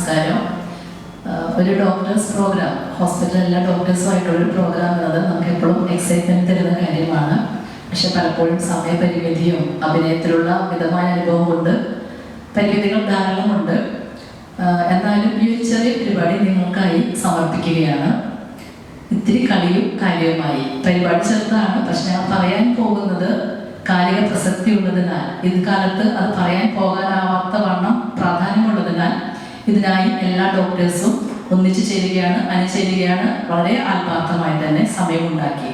നമസ്കാരം. ഒരു doctors programme, ഹോസ്പിറ്റലിലെ എല്ലാ ഡോക്ടേഴ്സുമായിട്ടുള്ളൊരു പ്രോഗ്രാം എന്നത് നമുക്ക് എപ്പോഴും എക്സൈറ്റ്മെൻറ്റ് തരുന്ന കാര്യമാണ്. പക്ഷെ പലപ്പോഴും സമയപരിമിതിയും അഭിനയത്തിലുള്ള മിതമായ അനുഭവം കൊണ്ട് പരിമിതികൾ ധാരാളമുണ്ട്. എന്നാലും ഈ ഒരു ചെറിയ പരിപാടി നിങ്ങൾക്കായി സമർപ്പിക്കുകയാണ്. ഇത്തിരി കളിയും കാര്യവുമായി. പരിപാടി ചെറുതാണ്, പക്ഷെ ഞാൻ പറയാൻ പോകുന്നത് കാലിക പ്രസക്തി ഉള്ളതിനാൽ, ഇക്കാലത്ത് അത് പറയാൻ പോകാനാവാത്ത വണ്ണം പ്രാധാന്യമുള്ളതിനാൽ ഇതിനായി എല്ലാ ഡോക്ടേഴ്സും ഒന്നിച്ചു ചേരുകയാണ്, അനുചേരുകയാണ്. വളരെ ആത്മാർത്ഥമായി തന്നെ സമയമുണ്ടാക്കി.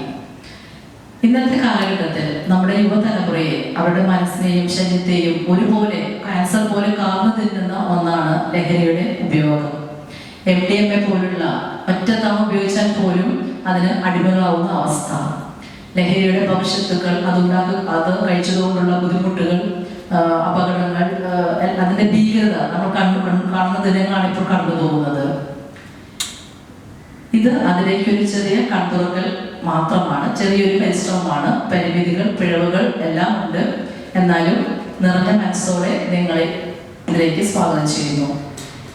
ഇന്നത്തെ കാലഘട്ടത്തിൽ നമ്മുടെ യുവതലമുറയെ അവരുടെ മനസ്സിനെയും ശരീരത്തെയും ഒരുപോലെ ക്യാൻസർ പോലെ കാർന്നു തിന്നുന്ന ഒന്നാണ് ലഹരിയുടെ ഉപയോഗം. MDMA പോലുള്ള ഒറ്റത്തവണ ഉപയോഗിച്ചാൽ പോലും അതിന് അടിമകളാവുന്ന അവസ്ഥ. ലഹരിയുടെ ഭവിഷ്യത്തുക്കൾ, അത് കഴിച്ചതുകൊണ്ടുള്ള ബുദ്ധിമുട്ടുകൾ, അപകടങ്ങൾ, അതിന്റെ ഭീകരത നമ്മൾ കാണുന്ന ദിനങ്ങളാണ് ഇപ്പോൾ കടന്നു പോകുന്നത്. ഇത് അതിലേക്കൊരു ചെറിയ കൺതുറക്കൽ മാത്രമാണ്, ചെറിയൊരു പരിശ്രമമാണ്. പരിമിതികൾ, പിഴവുകൾ എല്ലാം ഉണ്ട്. എന്നാലും നിറഞ്ഞ മനസ്സോടെ നിങ്ങളെ ഇതിലേക്ക് സ്വാഗതം ചെയ്യുന്നു.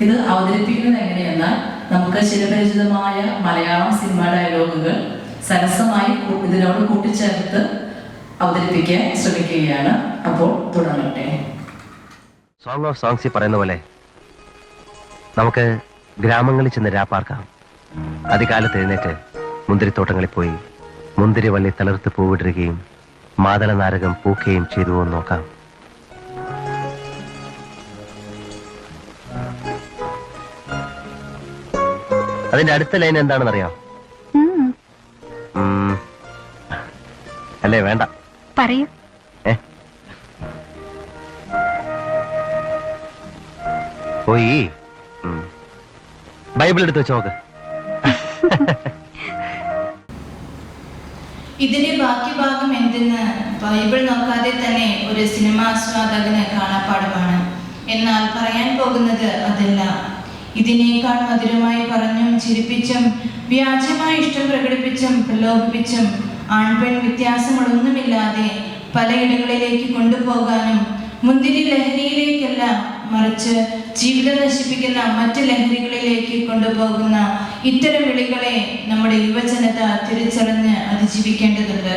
ഇത് അവതരിപ്പിക്കുന്നത് എങ്ങനെയെന്നാൽ, നമുക്ക് ചിരപരിചിതമായ മലയാളം സിനിമ ഡയലോഗുകൾ സരസമായി ഇതിനോട് കൂട്ടിച്ചേർത്ത് അവതരിപ്പിക്കാൻ ശ്രമിക്കുകയാണ്. അപ്പോൾ തുടങ്ങട്ടെ. സോങ് ഓഫ് സോങ്സിൽ പറയുന്ന പോലെ നമുക്ക് ഗ്രാമങ്ങളിൽ ചെന്ന് രാപ്പാർക്കാം. അതികാലത്ത് എഴുന്നേറ്റ് മുന്തിരിത്തോട്ടങ്ങളിൽ പോയി മുന്തിരി വള്ളി തളിർത്ത് പൂവിടുകയും മാതള നാരകം പൂക്കുകയും ചെയ്തുവോ നോക്കാം. അതിന്റെ അടുത്ത ലൈൻ എന്താണെന്നറിയാം? അല്ലേ, വേണ്ട, പറയൂ. പോയി ബൈബിൾ എടുത്ത് വെച്ച് നോക്ക്. ഇതിന്റെ ബാക്കി ഭാഗം എന്തെന്ന് ബൈബിൾ നോക്കാതെ തന്നെ ഒരു സിനിമാസ്വാദകന് കാണാപ്പാടമാണ്. എന്നാൽ പറയാൻ പോകുന്നത് അതല്ല. ഇതിനേക്കാൾ മധുരമായി പറഞ്ഞും ചിരിപ്പിച്ചും വ്യാജമായി ഇഷ്ടം പ്രകടിപ്പിച്ചും പ്രലോഭിപ്പിച്ചും ആൺപെൺ വ്യത്യാസങ്ങളൊന്നുമില്ലാതെ പലയിടങ്ങളിലേക്ക് കൊണ്ടുപോകാനും, മുന്തിരി ലഹരിയിലേക്കല്ല മറിച്ച് ജീവിതം നശിപ്പിക്കുന്ന മറ്റ് ലഹരികളിലേക്ക് കൊണ്ടുപോകുന്ന ഇത്തരം വിളികളെ നമ്മുടെ യുവജനത തിരിച്ചറിഞ്ഞ് അതിജീവിക്കേണ്ടതുണ്ട്.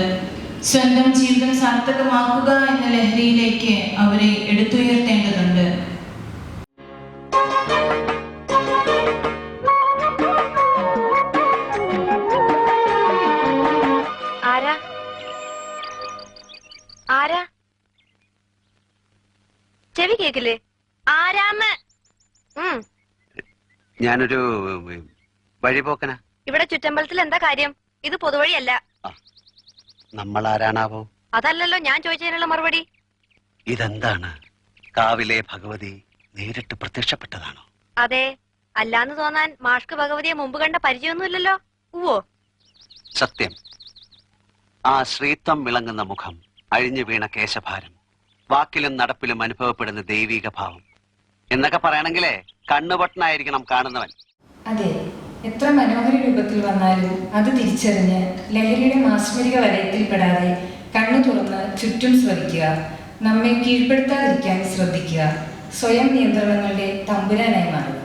സ്വന്തം ജീവിതം സാർത്ഥകമാക്കുക എന്ന ലഹരിയിലേക്ക് അവരെ എടുത്തുയർത്തേണ്ടതുണ്ട്. ആരാ? ചെവി കേക്കില്ലേ? ആരാന്ന്? ഞാനൊരു വഴിപോക്കനാ. ഇവിടെ ചുറ്റമ്പലത്തിൽ എന്താ കാര്യം? ഇത് പൊതുവഴിയല്ല. നമ്മൾ ആരാണാവോ? അതല്ലല്ലോ ഞാൻ ചോദിച്ചതിനുള്ള മറുപടി. ഇതെന്താണ്? കാവിലെ ഭഗവതി നേരിട്ട് പ്രത്യക്ഷപ്പെട്ടതാണോ? അതെ. അല്ലാന്ന് തോന്നാൻ മാഷ്ക്ക് ഭഗവതിയെ മുമ്പ് കണ്ട പരിചയമൊന്നുമില്ലല്ലോ. ഉവ്വോ? സത്യം. ആ ശ്രീത്വം വിളങ്ങുന്ന മുഖം, അഴിഞ്ഞു വീണ കേശഭാരം, വാക്കിലും നടപ്പിലും അനുഭവപ്പെടുന്ന ദൈവിക ഭാവം എന്നൊക്കെ പറയണെങ്കിലേ കണ്ണുപൊട്ടനായിരിക്കണം കാണുന്നവൻ. അതെ, എത്ര മനോഹര രൂപത്തിൽ വന്നാലും അത് തിരിച്ചറിഞ്ഞ് ലഹരിയുടെ മാസ്മരിക വലയത്തിൽപ്പെടാതെ കണ്ണു തുറന്ന് ചുറ്റും ശ്രദ്ധിക്കുക. നമ്മെ കീഴ്പ്പെടുത്താതിരിക്കാൻ ശ്രദ്ധിക്കുക. സ്വയം നിയന്ത്രണങ്ങളുടെ തമ്പുരാനായി മാറുക.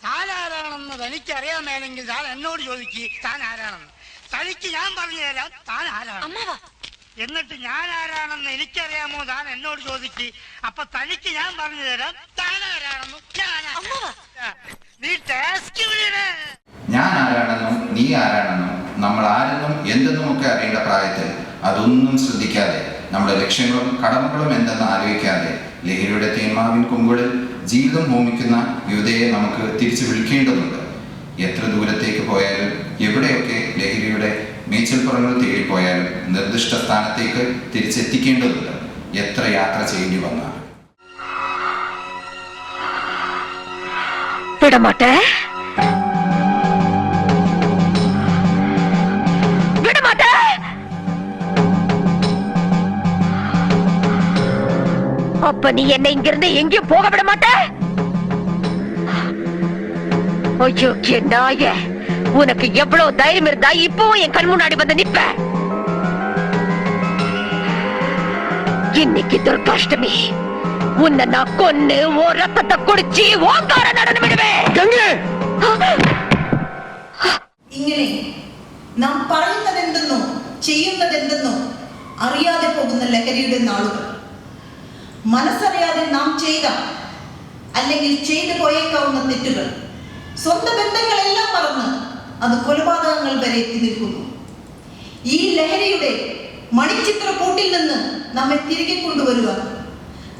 താനാരാണെന്ന് തനിക്കറിയാമേലെങ്കിൽ താൻ എന്നോട് ചോദിക്ക്. താൻ ആരാണെന്ന് തനിക്ക് ഞാൻ പറഞ്ഞു തരാം. താൻ ആരാണ് എന്നിട്ട് ഞാൻ ആരാണെന്ന് എനിക്കറിയാമോ താൻ എന്നോട് ചോദിക്ക്. അപ്പൊ തനിക്ക് ഞാൻ പറഞ്ഞു തരാം താൻ ആരാണെന്നും നീ ടാസ്ക് ഞാൻ ആരാണെന്നും നീ ആരാണെന്നും നമ്മൾ ആരെന്നും എന്തെന്നുമൊക്കെ അറിയേണ്ട പ്രായത്തിൽ അതൊന്നും ശ്രദ്ധിക്കാതെ, നമ്മുടെ ലക്ഷ്യങ്ങളും കടമകളും എന്തെന്ന് ആലോചിക്കാതെ ലഹരിയുടെ തേന്മാവിൻ കൊമ്പുകളിൽ ജീവിതം ഹോമിക്കുന്ന യുവതയെ നമുക്ക് തിരിച്ചു വിളിക്കേണ്ടതുണ്ട്. എത്ര ദൂരത്തേക്ക് പോയാലും, എവിടെയൊക്കെ ലഹരിയുടെ മേച്ചിൽപ്പുറങ്ങൾ തേടിപ്പോയാലും നിർദ്ദിഷ്ട സ്ഥാനത്തേക്ക് തിരിച്ചെത്തിക്കേണ്ടതുണ്ട്, എത്ര യാത്ര ചെയ്യേണ്ടി വന്നാലും. அப்ப நீ என்ன இங்கிருந்து எங்கேயும் போக விட மாட்ட? ஐயோ நாய, உனக்கு எவ்வளவு தைரியம் இருந்தா இப்பவும் என் கண் முன்னாடி வந்து நிப்ப? இன்னைக்கு துர்காஷ்டமி, உன்னை நான் கொன்னு ஓ ரத்தத்தை குடிச்சு ஓங்கார நடனம் விடுவேன். ഇങ്ങനെ നാം പറയുന്നതെന്തെന്നോ ചെയ്യുന്നതെന്തെന്നോ അറിയാതെ പോകുന്ന ലഹരിയുടെ നാളുകൾ, മനസ്സറിയാതെ നാം ചെയ്ത അല്ലെങ്കിൽ ചെയ്തു പോയേക്കാവുന്ന തെറ്റുകൾ, സ്വന്തം ബന്ധങ്ങളെല്ലാം മറന്ന് അത് കൊലപാതകങ്ങൾ വരെ എത്തി നിൽക്കുന്നു. ഈ ലഹരിയുടെ മണിച്ചിത്രക്കൂട്ടിൽ നിന്ന് നമ്മെ തിരികെ കൊണ്ടുവരുക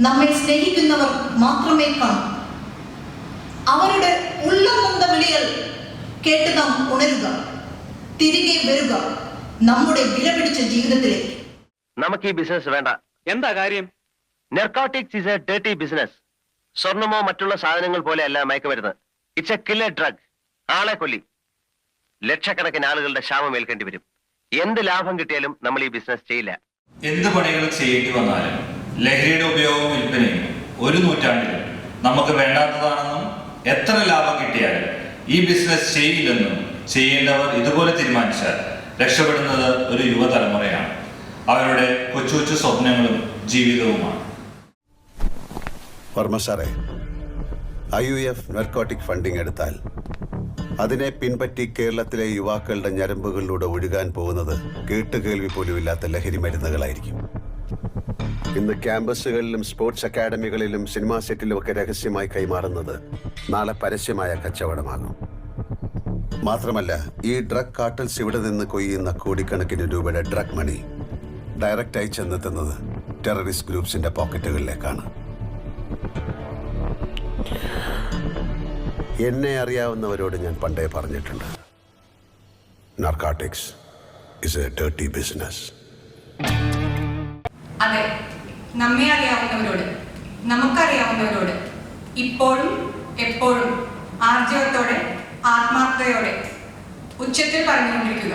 നമ്മെ സ്നേഹിക്കുന്നവർ മാത്രമേ കാണൂ. അവരുടെ ഉള്ളംനൊന്ത വിളികൾ കേട്ട് നാം ഉണരുക, തിരികെ വരിക നമ്മുടെ വിലപിടിച്ച ജീവിതത്തിലേക്ക്. നമുക്ക് ഈ ബിസിനസ് വേണ്ട. എന്താ കാര്യം? Narcotics is a dirty business. സ്വർണമോ മറ്റുള്ള സാധനങ്ങൾ പോലെ അല്ല മയക്കുമരുന്ന്. It's a killer drug. ആളെ കൊല്ലി. ലക്ഷക്കണക്കിന് ആളുകളുടെ ക്ഷാമം ഏൽക്കേണ്ടി വരും. എന്ത് ലാഭം കിട്ടിയാലും നമ്മൾ ഈ ബിസിനസ് ചെയ്യില്ല. എന്ത് പണികൾ ചെയ്യേണ്ടി വന്നാലും ലഹരിയുടെ ഉപയോഗവും വിൽപ്പനയും ഒരു നൂറ്റാണ്ടിലും നമുക്ക് വേണ്ടാത്തതാണെന്നും എത്ര ലാഭം കിട്ടിയാലും ഈ ബിസിനസ് ചെയ്യില്ലെന്നും ചെയ്യേണ്ടവർ ഇതുപോലെ തീരുമാനിച്ചാൽ രക്ഷപ്പെടുന്നത് ഒരു യുവതലമുറയാണ്. അവരുടെ കൊച്ചു കൊച്ചു സ്വപ്നങ്ങളും ജീവിതവുമാണ്. വർമ്മ സാറേ, IUF നർക്കോട്ടിക് ഫണ്ടിംഗ് എടുത്താൽ അതിനെ പിൻപറ്റി കേരളത്തിലെ യുവാക്കളുടെ ഞരമ്പുകളിലൂടെ ഒഴുകാൻ പോകുന്നത് കേട്ടുകേൾവി പോലുമില്ലാത്ത ലഹരി മരുന്നുകളായിരിക്കും. ഇന്ന് ക്യാമ്പസുകളിലും സ്പോർട്സ് അക്കാഡമികളിലും സിനിമാ സെറ്റിലുമൊക്കെ രഹസ്യമായി കൈമാറുന്നത് നാളെ പരസ്യമായ കച്ചവടമാകും. മാത്രമല്ല, ഈ ഡ്രഗ് കാർട്ടൽസ് ഇവിടെ നിന്ന് കൊയ്യുന്ന കോടിക്കണക്കിന് രൂപയുടെ ഡ്രഗ് മണി ഡയറക്റ്റായി ചെന്നെത്തുന്നത് ടെററിസ്റ്റ് ഗ്രൂപ്പ്സിന്റെ പോക്കറ്റുകളിലേക്കാണ്. എന്നെ അറിയാവുന്നവരോട് ഞാൻ പണ്ടേ പറഞ്ഞിട്ടുണ്ട്, narcotics is a dirty business. അതെ, നമ്മെ അറിയാവുന്നവരോട്, നമുക്കറിയാവുന്നവരോട് ഇപ്പോഴും എപ്പോഴും ആർജവത്തോടെ ആത്മാർത്ഥതയോടെ ഉച്ചത്തിൽ പറഞ്ഞുകൊണ്ടിരിക്കുക,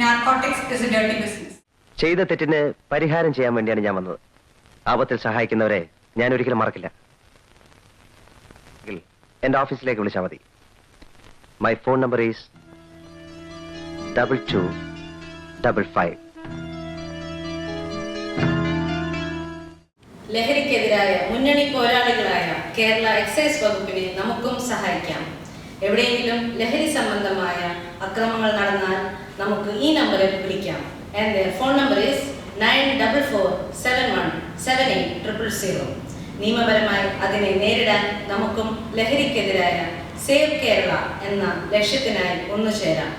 narcotics is a dirty business. ചെയ്ത തെറ്റിന് പരിഹാരം ചെയ്യാൻ വേണ്ടിയാണ് ഞാൻ വന്നത്. ആപത്തിൽ സഹായിക്കുന്നവരെ ഞാൻ ഒരിക്കലും മറക്കില്ല. എന്റെ ഓഫീസിലേക്ക് വിളിച്ചാൽ മതി. My phone number is 2255. ലഹരിക്കെതിരായ മുന്നണി പോരാളികളായ കേരള എക്സൈസ് വകുപ്പിനെ നമുക്കും സഹായിക്കാം. എവിടെയെങ്കിലും ലഹരി സംബന്ധമായ അക്രമങ്ങൾ നടന്നാൽ നമുക്ക് ഈ നമ്പറിൽ വിളിക്കാം. And their phone number is 9447178000. നിയമപരമായി അതിനെ നേരിടാൻ നമുക്കും ലഹരിക്കെതിരായ സേവ് കേരള എന്ന ലക്ഷ്യത്തിനായി ഒന്നു ചേരാം.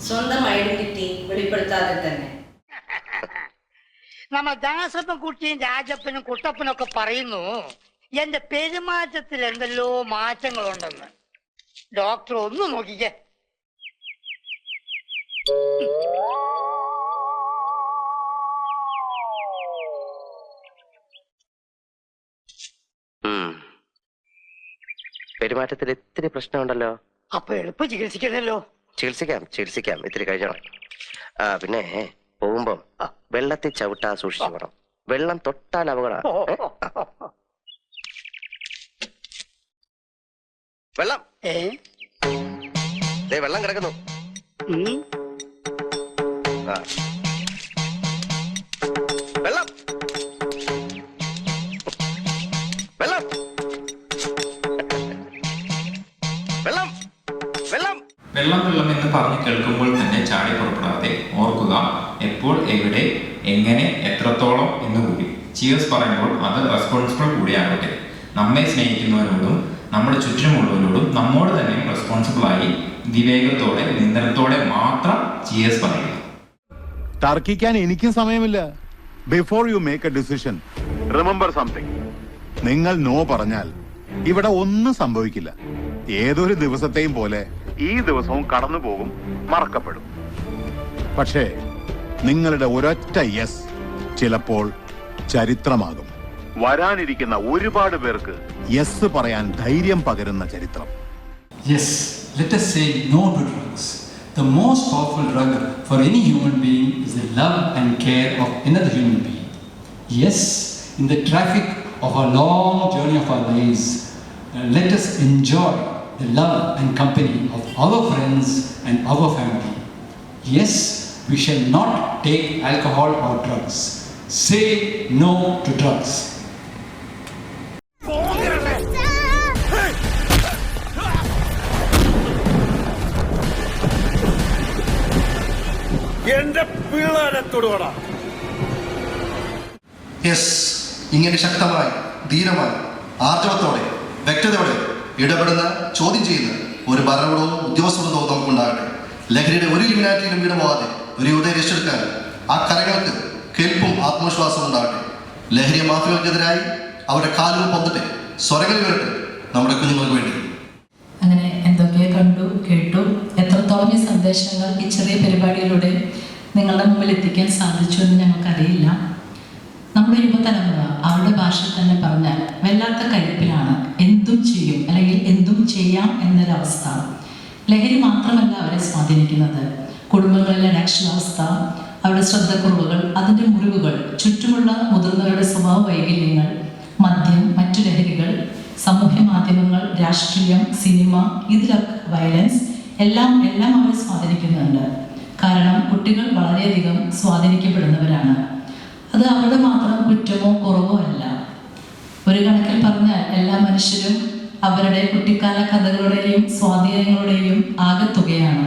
സ്വന്തം ഐഡന്റിറ്റി വെളിപ്പെടുത്താതെ തന്നെ. നമ്മ ദാസപ്പൻ കുട്ടിയും രാജപ്പനും കുട്ടപ്പനും ഒക്കെ പറയുന്നു എന്റെ പെരുമാറ്റത്തിൽ എന്തെല്ലോ മാറ്റങ്ങളുണ്ടെന്ന്. ഡോക്ടർ ഒന്ന് നോക്കിക്കേ. പെരുമാറ്റത്തിൽ ഇത്തിരി പ്രശ്നമുണ്ടല്ലോ. അപ്പൊ എളുപ്പം ചികിത്സിക്കണല്ലോ. ചികിത്സിക്കാം ഇത്തിരി കഴിഞ്ഞോളാം. പിന്നെ പോകുമ്പോ വെള്ളത്തിൽ ചവിട്ടാ സൂക്ഷിച്ചു പോകണം. വെള്ളം തൊട്ടാൽ അപകടം. വെള്ളം വെള്ളം കിടക്കുന്നു. വെള്ളം വെള്ളം വെള്ളം വെള്ളം വെള്ളം വെള്ളം എന്ന് പറഞ്ഞ് കേൾക്കുമ്പോൾ തന്നെ ചാടി പുറപ്പെടാതെ ഓർക്കുക, എപ്പോൾ, എവിടെ, എങ്ങനെ, എത്രത്തോളം എന്നുകൂടി. ചിയേഴ്സ് പറയുമ്പോൾ അത് റെസ്പോൺസിബിൾ കൂടിയാകട്ടെ. നമ്മെ സ്നേഹിക്കുന്നവരോടും നമ്മുടെ ചുറ്റിനുമുള്ളവരോടും നമ്മോട് തന്നെ റെസ്പോൺസിബിളായി വിവേകത്തോടെ നിന്ദനത്തോടെ മാത്രം ചിയേഴ്സ് പറയുക. തർക്കിക്കാൻ എനിക്കും സമയമില്ല. Before you make A decision, remember something. നിങ്ങൾ നോ പറഞ്ഞാൽ ഇവിടെ ഒന്നും സംഭവിക്കില്ല. ഏതൊരു ദിവസത്തെയും പോലെ ഈ ദിവസവും കടന്നു പോകും, മറക്കപ്പെടും. പക്ഷേ നിങ്ങളുടെ ഒരൊറ്റ യെസ് ചിലപ്പോൾ ചരിത്രമാകും. വരാനിരിക്കുന്ന ഒരുപാട് പേർക്ക് യെസ് പറയാൻ ധൈര്യം പകരുന്ന ചരിത്രം. Yes, let us say no to drugs. The most powerful drug for any human being is the love and care of another human being. Yes, in the traffic of our long journey of our lives, let us enjoy the love and company of our friends and our family. Yes, we shall not take alcohol or drugs. Say no to drugs. എന്റെ പിള്ളേരെ തൊടുവടാ. Yes, ഇങ്ങനെ ശക്തമായി, ധീരമായി, ആർജവത്തോടെ, വ്യക്തതയോടെ ഇടപെടുന്ന, ചോദ്യം ചെയ്യുന്ന ഒരു ഭരണകൂടവും ഉദ്യോഗസ്ഥവൃന്ദവും നമുക്കുണ്ടാകട്ടെ. ലഹരിയുടെ ഒരു ഇലുമിനാറ്റിയിലും വിടപോകാതെ ഒരു യുവതയെ രക്ഷെടുക്കാൻ ആ കരങ്ങൾക്ക് കെൽപ്പും ആത്മവിശ്വാസവും ഉണ്ടാകട്ടെ. ലഹരി മാഫിയകൾക്കെതിരായി അവരുടെ കാലുകൾ പൊന്തട്ടെ, സ്വരങ്ങൾ വരട്ടെ നമ്മുടെ കുഞ്ഞുങ്ങൾക്ക് വേണ്ടി. അങ്ങനെ എന്തൊക്കെ കണ്ടു കേട്ടു. എത്രത്തോളം ഈ സന്ദേശങ്ങൾ ഈ ചെറിയ പരിപാടിയിലൂടെ നിങ്ങളുടെ മുമ്പിൽ എത്തിക്കാൻ സാധിച്ചു എന്ന് ഞങ്ങൾക്കറിയില്ല. നമ്മുടെ യുവതലമുറ അവരുടെ ഭാഷയിൽ തന്നെ പറഞ്ഞാൽ വല്ലാത്ത കയ്പിലാണ്. എന്തും ചെയ്യും അല്ലെങ്കിൽ എന്തും ചെയ്യാം എന്നൊരവസ്ഥ. ലഹരി മാത്രമല്ല അവരെ സ്വാധീനിക്കുന്നത്, കുടുംബങ്ങളിലെ അരക്ഷിതാവസ്ഥ, അവരുടെ ശ്രദ്ധക്കുറവുകൾ, അതിൻ്റെ മുറിവുകൾ, ചുറ്റുമുള്ള മുതിർന്നവരുടെ സ്വഭാവ വൈകല്യങ്ങൾ, മദ്യം, മറ്റു ലഹരികൾ, സാമൂഹ്യ മാധ്യമങ്ങൾ, രാഷ്ട്രീയം, സിനിമ, ഇതിലൊക്കെ വയലൻസ് എല്ലാം അവരെ സ്വാധീനിക്കുന്നുണ്ട്. കാരണം കുട്ടികൾ വളരെയധികം സ്വാധീനിക്കപ്പെടുന്നവരാണ്. അത് അവരുടെ മാത്രം കുറ്റമോ കുറവോ അല്ല. ഒരു കണക്കിൽ പറഞ്ഞാൽ എല്ലാ മനുഷ്യരും അവരുടെ കുട്ടിക്കാല കഥകളുടെയും സ്വാധീനങ്ങളുടെയും ആകെത്തുകയാണ്.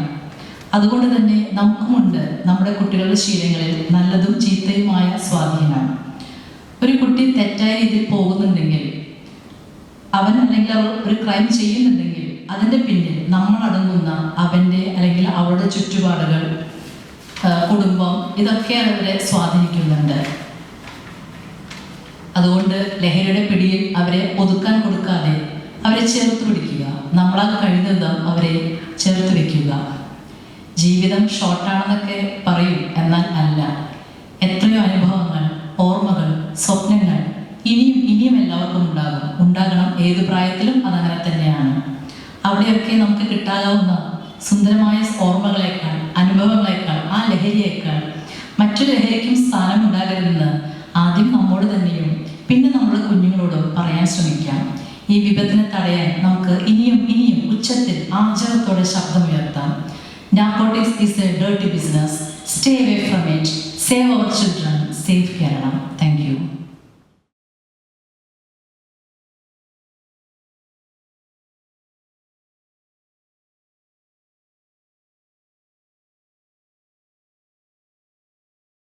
അതുകൊണ്ട് തന്നെ നമുക്കുമുണ്ട് നമ്മുടെ കുട്ടികളുടെ ശീലങ്ങളിൽ നല്ലതും ചീത്തയുമായ സ്വാധീനം. ഒരു കുട്ടി തെറ്റായ രീതിയിൽ പോകുന്നുണ്ടെങ്കിൽ, അവൻ അല്ലെങ്കിൽ അവൾ ഒരു ക്രൈം ചെയ്യുന്നുണ്ടെങ്കിൽ അതിൻ്റെ പിന്നിൽ നമ്മളടങ്ങുന്ന അവൻ്റെ അല്ലെങ്കിൽ അവളുടെ ചുറ്റുപാടുകൾ, കുടുംബം, ഇതൊക്കെ അവരെ സ്വാധീനിക്കുന്നുണ്ട്. അതുകൊണ്ട് ലഹരിയുടെ പിടിയിൽ അവരെ ഒതുക്കാൻ കൊടുക്കാതെ അവരെ ചേർത്ത് പിടിക്കുക, നമ്മളാൽ കഴിയുന്നതും അവരെ ചേർത്ത് വയ്ക്കുക. ജീവിതം ഷോർട്ടാണെന്നൊക്കെ പറയും, എന്നാൽ അല്ല. എത്രയോ അനുഭവങ്ങൾ, ഓർമ്മകൾ, സ്വപ്നങ്ങൾ ഇനിയും എല്ലാവർക്കും ഉണ്ടാകണം. ഏത് പ്രായത്തിലും അതങ്ങനെ തന്നെയാണ്. അവിടെയൊക്കെ നമുക്ക് കിട്ടാവുന്ന സുന്ദരമായ ഓർമ്മകളേക്കാൾ, അനുഭവങ്ങളേക്കാൾ, ആ ലഹരിയേക്കാൾ മറ്റൊരു ലഹരിക്കും സ്ഥാനമുണ്ടാകരുതെന്ന് ആദ്യം നമ്മോട് തന്നെയും പിന്നെ നമ്മുടെ കുഞ്ഞുങ്ങളോടും പറയാൻ ശ്രമിക്കാം. ഈ വിപത്തിനെ തടയാൻ നമുക്ക് ഇനിയും ഉച്ചത്തിൽ ആർജവത്തോടെ ശബ്ദമുയർത്താം. Narcotics is a dirty business. Stay away from it. Save our children. Save Kerala.